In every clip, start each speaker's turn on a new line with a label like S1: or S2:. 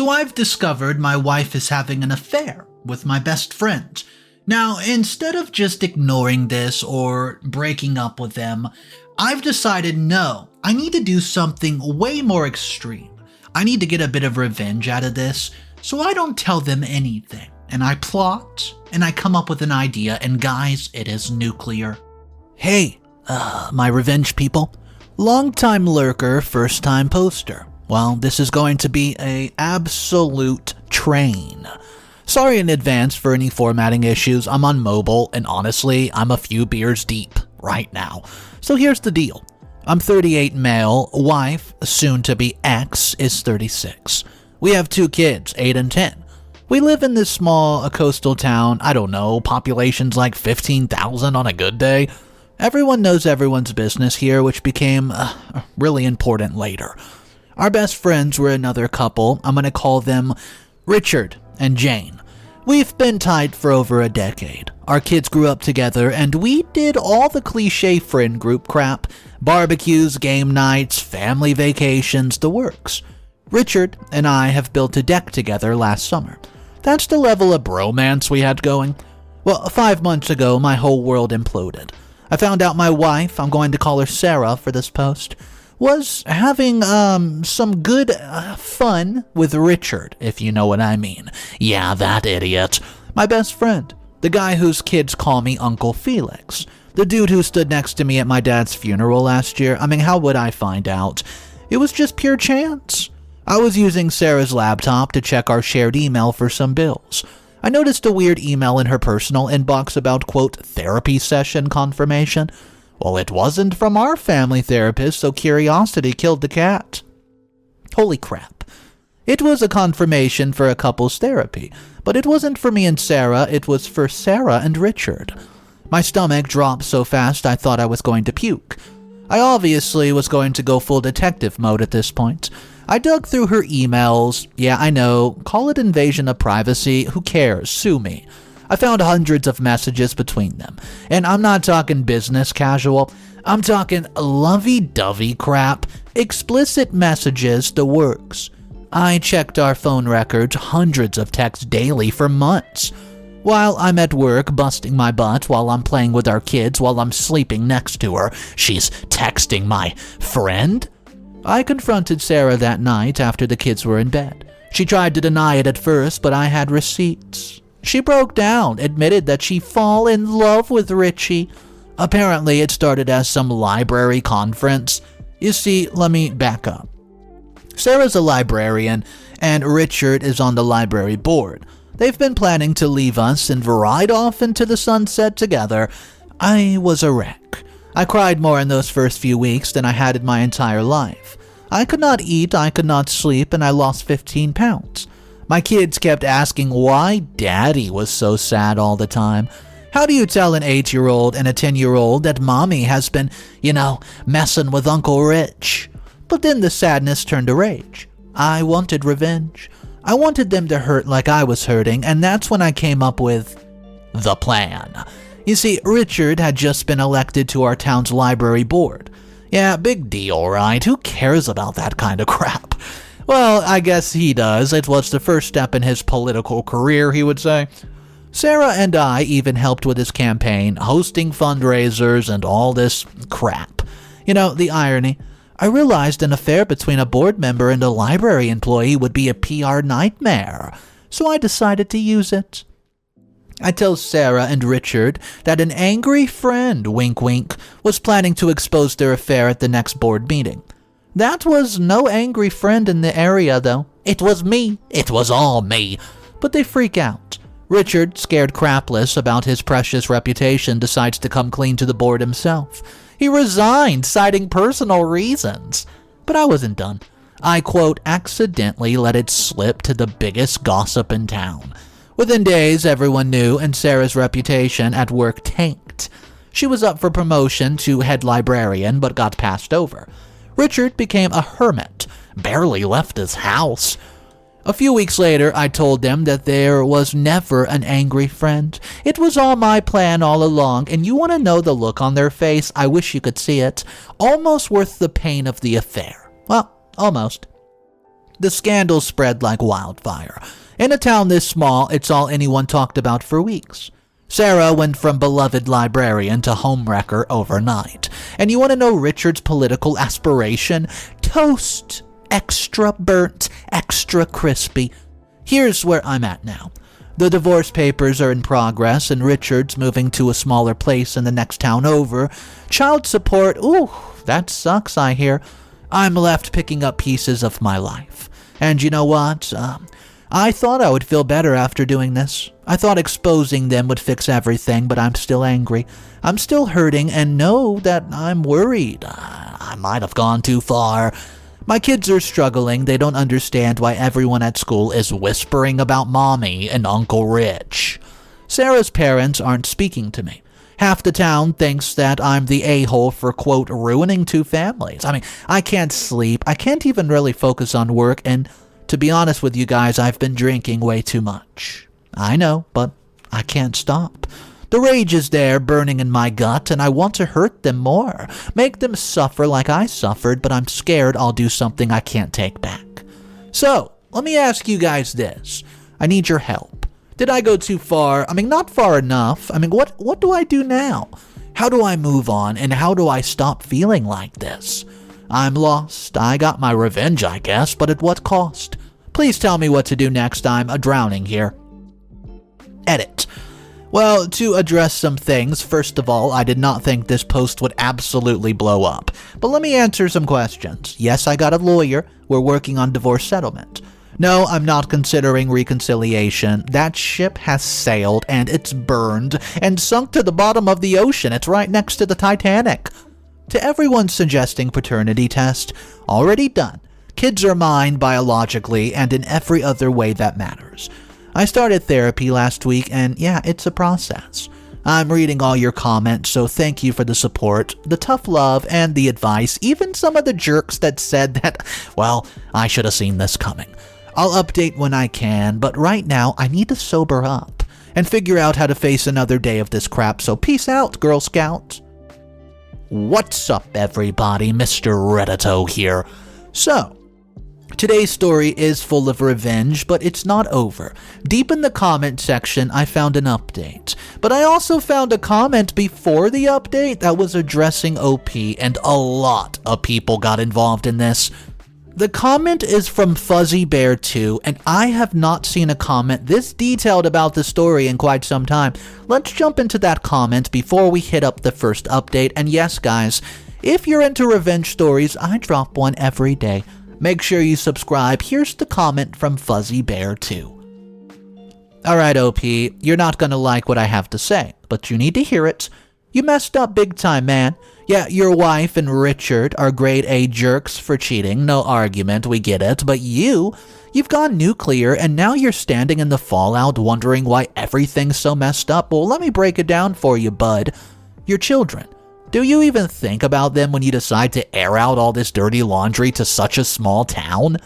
S1: So I've discovered my wife is having an affair with my best friend. Now, instead of just ignoring this or breaking up with them, I've decided no, I need to do something way more extreme. I need to get a bit of revenge out of this, so I don't tell them anything. And I plot, and I come up with an idea, and guys, it is nuclear. Hey, my revenge people. Long-time lurker, first-time poster. Well, this is going to be a absolute train. Sorry in advance for any formatting issues. I'm on mobile, and honestly, I'm a few beers deep right now. So here's the deal. I'm 38 male, wife, soon to be ex, is 36. We have 2 kids, 8 and 10. We live in this small coastal town, I don't know, population's like 15,000 on a good day. Everyone knows everyone's business here, which became really important later. Our best friends were another couple. I'm going to call them Richard and Jane. We've been tight for over a decade. Our kids grew up together, and we did all the cliche friend group crap. Barbecues, game nights, family vacations, the works. Richard and I have built a deck together last summer. That's the level of bromance we had going. Well, 5 months ago, my whole world imploded. I found out my wife, I'm going to call her Sarah for this post, was having some good fun with Richard, if you know what I mean. Yeah, that idiot. My best friend. The guy whose kids call me Uncle Felix. The dude who stood next to me at my dad's funeral last year. I mean, how would I find out? It was just pure chance. I was using Sarah's laptop to check our shared email for some bills. I noticed a weird email in her personal inbox about, quote, therapy session confirmation. Well, it wasn't from our family therapist, so curiosity killed the cat. Holy crap. It was a confirmation for a couple's therapy, but it wasn't for me and Sarah, it was for Sarah and Richard. My stomach dropped so fast I thought I was going to puke. I obviously was going to go full detective mode at this point. I dug through her emails. Yeah, I know, call it invasion of privacy, who cares, sue me. I found hundreds of messages between them, and I'm not talking business casual, I'm talking lovey-dovey crap, explicit messages, the works. I checked our phone records, hundreds of texts daily for months. While I'm at work busting my butt, while I'm playing with our kids, while I'm sleeping next to her, she's texting my friend? I confronted Sarah that night after the kids were in bed. She tried to deny it at first, but I had receipts. She broke down, admitted that she fall in love with Richie. Apparently, it started as some library conference. You see, let me back up. Sarah's a librarian, and Richard is on the library board. They've been planning to leave us and ride off into the sunset together. I was a wreck. I cried more in those first few weeks than I had in my entire life. I could not eat, I could not sleep, and I lost 15 pounds. My kids kept asking why Daddy was so sad all the time. How do you tell an 8-year-old and a 10-year-old that Mommy has been, messing with Uncle Rich? But then the sadness turned to rage. I wanted revenge. I wanted them to hurt like I was hurting, and that's when I came up with the plan. You see, Richard had just been elected to our town's library board. Yeah, big deal, right? Who cares about that kind of crap? Well, I guess he does. It was the first step in his political career, he would say. Sarah and I even helped with his campaign, hosting fundraisers and all this crap. The irony. I realized an affair between a board member and a library employee would be a PR nightmare, so I decided to use it. I tell Sarah and Richard that an angry friend, wink wink, was planning to expose their affair at the next board meeting. That was no angry friend in the area, though. It was me. It was all me. But they freak out. Richard, scared crapless about his precious reputation, decides to come clean to the board himself. He resigned, citing personal reasons. But I wasn't done. I, quote, accidentally let it slip to the biggest gossip in town. Within days, everyone knew, and Sarah's reputation at work tanked. She was up for promotion to head librarian, but got passed over. Richard became a hermit, barely left his house. A few weeks later, I told them that there was never an angry friend. It was all my plan all along, and you want to know the look on their face? I wish you could see it. Almost worth the pain of the affair. Well, almost. The scandal spread like wildfire. In a town this small, it's all anyone talked about for weeks. Sarah went from beloved librarian to homewrecker overnight. And you want to know Richard's political aspiration? Toast. Extra burnt, extra crispy. Here's where I'm at now. The divorce papers are in progress and Richard's moving to a smaller place in the next town over. Child support, ooh, that sucks, I hear. I'm left picking up pieces of my life. And you know what? I thought I would feel better after doing this. I thought exposing them would fix everything, but I'm still angry. I'm still hurting and know that I'm worried. I might have gone too far. My kids are struggling. They don't understand why everyone at school is whispering about Mommy and Uncle Rich. Sarah's parents aren't speaking to me. Half the town thinks that I'm the a-hole for, quote, ruining two families. I can't sleep. I can't even really focus on work, and to be honest with you guys, I've been drinking way too much. I know, but I can't stop. The rage is there, burning in my gut, and I want to hurt them more. Make them suffer like I suffered, but I'm scared I'll do something I can't take back. So, let me ask you guys this. I need your help. Did I go too far? Not far enough. What do I do now? How do I move on, and how do I stop feeling like this? I'm lost. I got my revenge, I guess, but at what cost? Please tell me what to do next. I'm drowning here. Edit. Well, to address some things, first of all, I did not think this post would absolutely blow up. But let me answer some questions. Yes, I got a lawyer. We're working on divorce settlement. No, I'm not considering reconciliation. That ship has sailed, and it's burned, and sunk to the bottom of the ocean. It's right next to the Titanic. To everyone suggesting paternity test, already done. Kids are mine biologically and in every other way that matters. I started therapy last week, and yeah, it's a process. I'm reading all your comments, so thank you for the support, the tough love, and the advice, even some of the jerks that said that, well, I should have seen this coming. I'll update when I can, but right now I need to sober up and figure out how to face another day of this crap, so peace out, Girl Scout. What's up, everybody? Mr.Reddito here. So, today's story is full of revenge, but it's not over. Deep in the comment section, I found an update. But I also found a comment before the update that was addressing OP, and a lot of people got involved in this. The comment is from Fuzzy Bear 2, and I have not seen a comment this detailed about the story in quite some time. Let's jump into that comment before we hit up the first update. And yes, guys, if you're into revenge stories, I drop one every day. Make sure you subscribe. Here's the comment from Fuzzy Bear 2. Alright, OP, you're not gonna like what I have to say, but you need to hear it. You messed up big time, man. Yeah, your wife and Richard are grade A jerks for cheating, no argument, we get it, but you've gone nuclear and now you're standing in the fallout wondering why everything's so messed up. Well, let me break it down for you, bud. Your children. Do you even think about them when you decide to air out all this dirty laundry to such a small town?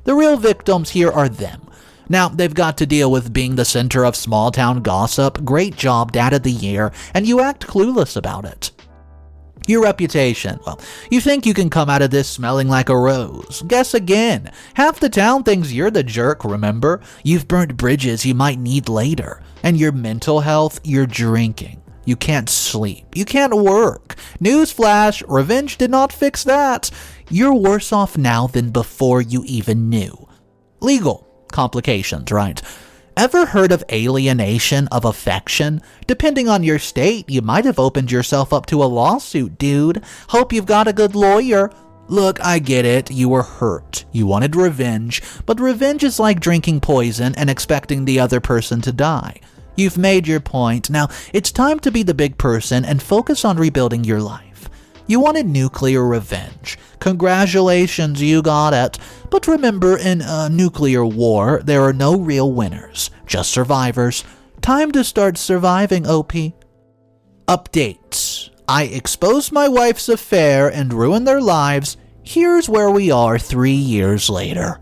S1: The real victims here are them. Now, they've got to deal with being the center of small town gossip, great job, Dad of the Year, and you act clueless about it. Your reputation. Well, you think you can come out of this smelling like a rose. Guess again. Half the town thinks you're the jerk, remember? You've burnt bridges you might need later. And your mental health, you're drinking. You can't sleep. You can't work. Newsflash, revenge did not fix that. You're worse off now than before you even knew. Legal complications, right? Ever heard of alienation of affection? Depending on your state, you might have opened yourself up to a lawsuit, dude. Hope you've got a good lawyer. Look, I get it. You were hurt. You wanted revenge, but revenge is like drinking poison and expecting the other person to die. You've made your point. Now, it's time to be the big person and focus on rebuilding your life. You wanted nuclear revenge. Congratulations, you got it. But remember, in a nuclear war, there are no real winners, just survivors. Time to start surviving, OP. Updates. I exposed my wife's affair and ruined their lives. Here's where we are 3 years later.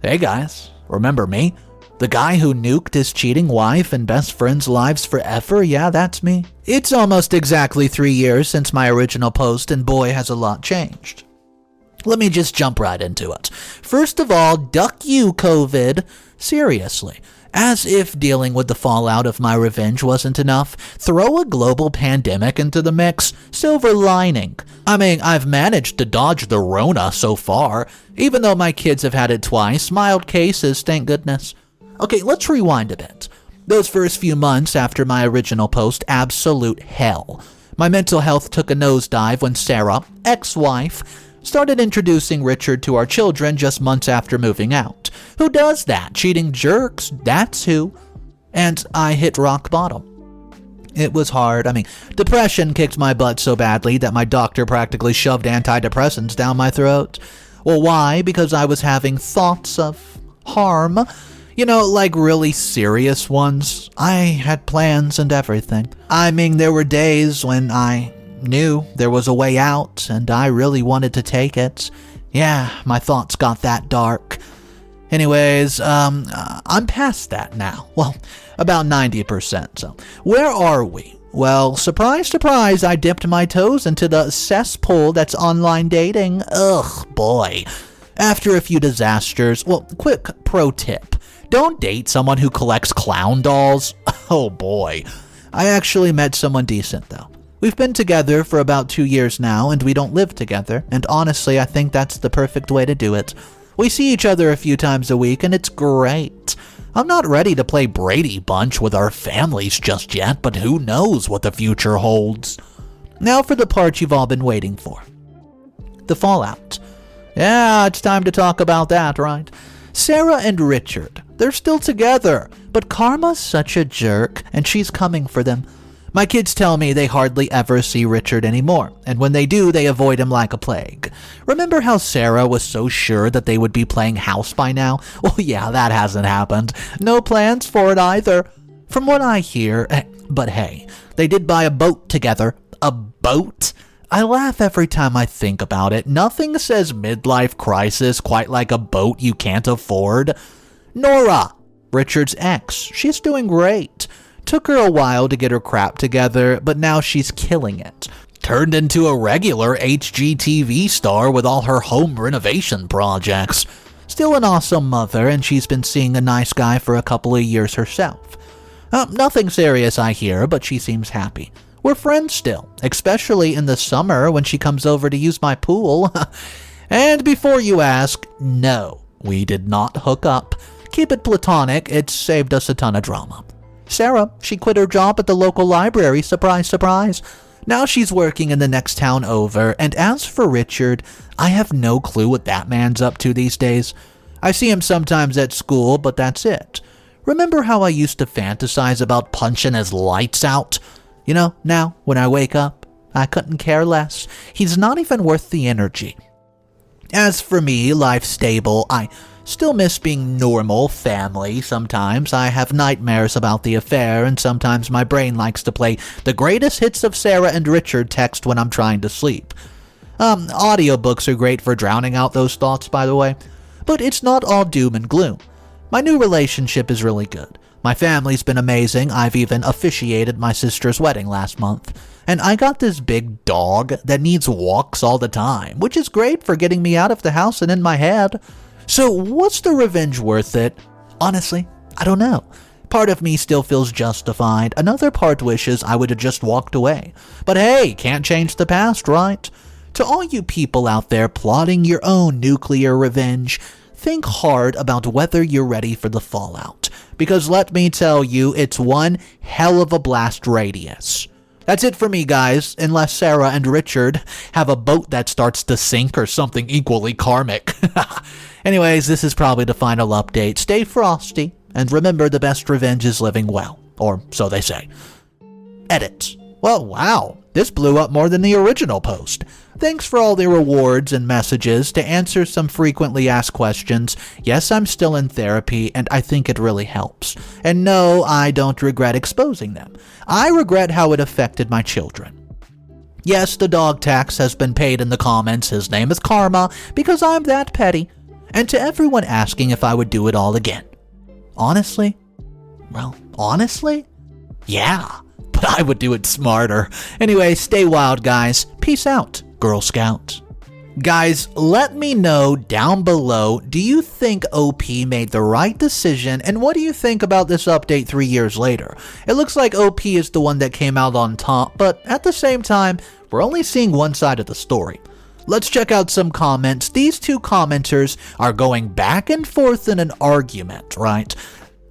S1: Hey guys, remember me? The guy who nuked his cheating wife and best friend's lives forever? Yeah, that's me. It's almost exactly 3 years since my original post, and boy, has a lot changed. Let me just jump right into it. First of all, duck you, COVID. Seriously. As if dealing with the fallout of my revenge wasn't enough, throw a global pandemic into the mix. Silver lining. I mean, I've managed to dodge the Rona so far. Even though my kids have had it twice, mild cases, thank goodness. Okay, let's rewind a bit. Those first few months after my original post, absolute hell. My mental health took a nosedive when Sarah, ex-wife, started introducing Richard to our children just months after moving out. Who does that? Cheating jerks, that's who. And I hit rock bottom. It was hard. I mean, depression kicked my butt so badly that my doctor practically shoved antidepressants down my throat. Well, why? Because I was having thoughts of harm. You know, like really serious ones. I had plans and everything. I mean, there were days when I knew there was a way out, and I really wanted to take it. Yeah, my thoughts got that dark. Anyways, I'm past that now. Well, about 90%, so. Where are we? Well, surprise, surprise, I dipped my toes into the cesspool that's online dating. Ugh, boy. After a few disasters, well, quick pro tip. Don't date someone who collects clown dolls. Oh boy. I actually met someone decent, though. We've been together for about 2 years now, and we don't live together, and honestly, I think that's the perfect way to do it. We see each other a few times a week, and it's great. I'm not ready to play Brady Bunch with our families just yet, but who knows what the future holds. Now for the part you've all been waiting for. The fallout. Yeah, it's time to talk about that, right? Sarah and Richard, they're still together, but Karma's such a jerk, and she's coming for them. My kids tell me they hardly ever see Richard anymore, and when they do, they avoid him like a plague. Remember how Sarah was so sure that they would be playing house by now? Well, yeah, that hasn't happened. No plans for it either. From what I hear, but hey, they did buy a boat together. A boat? I laugh every time I think about it. Nothing says midlife crisis quite like a boat you can't afford. Nora, Richard's ex, she's doing great. Took her a while to get her crap together, but now she's killing it. Turned into a regular HGTV star with all her home renovation projects. Still an awesome mother, and she's been seeing a nice guy for a couple of years herself. Nothing serious, I hear, but she seems happy. We're friends still, especially in the summer when she comes over to use my pool. And before you ask, no, we did not hook up. Keep it platonic, it saved us a ton of drama. Sarah, she quit her job at the local library, surprise, surprise. Now she's working in the next town over, and as for Richard, I have no clue what that man's up to these days. I see him sometimes at school, but that's it. Remember how I used to fantasize about punching his lights out? You know, now, when I wake up, I couldn't care less. He's not even worth the energy. As for me, life's stable. I still miss being normal family sometimes. I have nightmares about the affair, and sometimes my brain likes to play the greatest hits of Sarah and Richard text when I'm trying to sleep. Audiobooks are great for drowning out those thoughts, by the way. But it's not all doom and gloom. My new relationship is really good. My family's been amazing. I've even officiated my sister's wedding last month. And I got this big dog that needs walks all the time, which is great for getting me out of the house and in my head. So what's the revenge worth it? Honestly, I don't know. Part of me still feels justified. Another part wishes I would have just walked away. But hey, can't change the past, right? To all you people out there plotting your own nuclear revenge, think hard about whether you're ready for the fallout. Because let me tell you, it's one hell of a blast radius. That's it for me, guys, unless Sarah and Richard have a boat that starts to sink or something equally karmic. Anyways, this is probably the final update. Stay frosty, and remember the best revenge is living well. Or so they say. Edit. Well, wow, this blew up more than the original post. Thanks for all the rewards and messages. To answer some frequently asked questions, yes, I'm still in therapy, and I think it really helps. And no, I don't regret exposing them. I regret how it affected my children. Yes, the dog tax has been paid in the comments. His name is Karma, because I'm that petty. And to everyone asking if I would do it all again. Honestly? Well, honestly? Yeah, but I would do it smarter. Anyway, stay wild, guys. Peace out, Girl Scout. Guys, let me know down below, do you think OP made the right decision, and what do you think about this update 3 years later? It looks like OP is the one that came out on top, but at the same time, we're only seeing one side of the story. Let's check out some comments. These two commenters are going back and forth in an argument, right?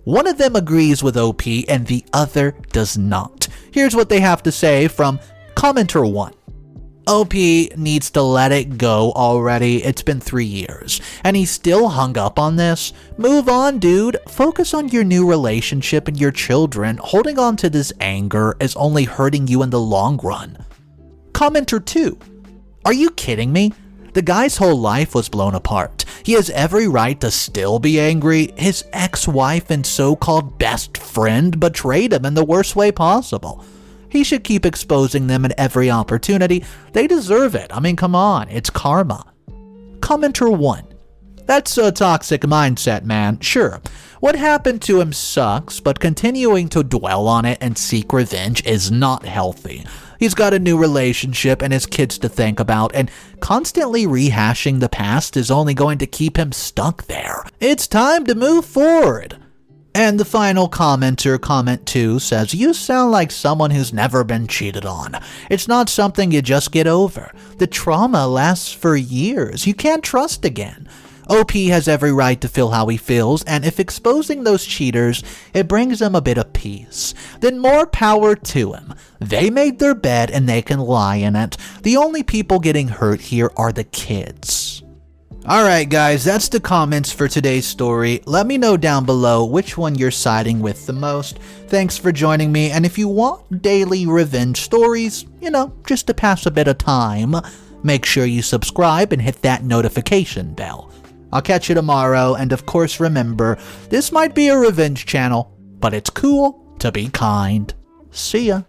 S1: One of them agrees with OP and the other does not. Here's what they have to say from commenter 1. OP needs to let it go already. It's been 3 years, and he's still hung up on this. Move on, dude. Focus on your new relationship and your children. Holding on to this anger is only hurting you in the long run. Commenter 2. Are you kidding me? The guy's whole life was blown apart. He has every right to still be angry. His ex-wife and so-called best friend betrayed him in the worst way possible. He should keep exposing them at every opportunity. They deserve it. I mean, come on, it's karma. Commenter 1. That's a toxic mindset, man. Sure, what happened to him sucks, but continuing to dwell on it and seek revenge is not healthy. He's got a new relationship and his kids to think about, and constantly rehashing the past is only going to keep him stuck there. It's time to move forward. And the final commenter, comment 2, says, you sound like someone who's never been cheated on. It's not something you just get over. The trauma lasts for years. You can't trust again. OP has every right to feel how he feels, and if exposing those cheaters, it brings him a bit of peace, then more power to him. They made their bed and they can lie in it. The only people getting hurt here are the kids. Alright guys, that's the comments for today's story. Let me know down below which one you're siding with the most. Thanks for joining me, and if you want daily revenge stories, just to pass a bit of time, make sure you subscribe and hit that notification bell. I'll catch you tomorrow, and of course remember, this might be a revenge channel, but it's cool to be kind. See ya.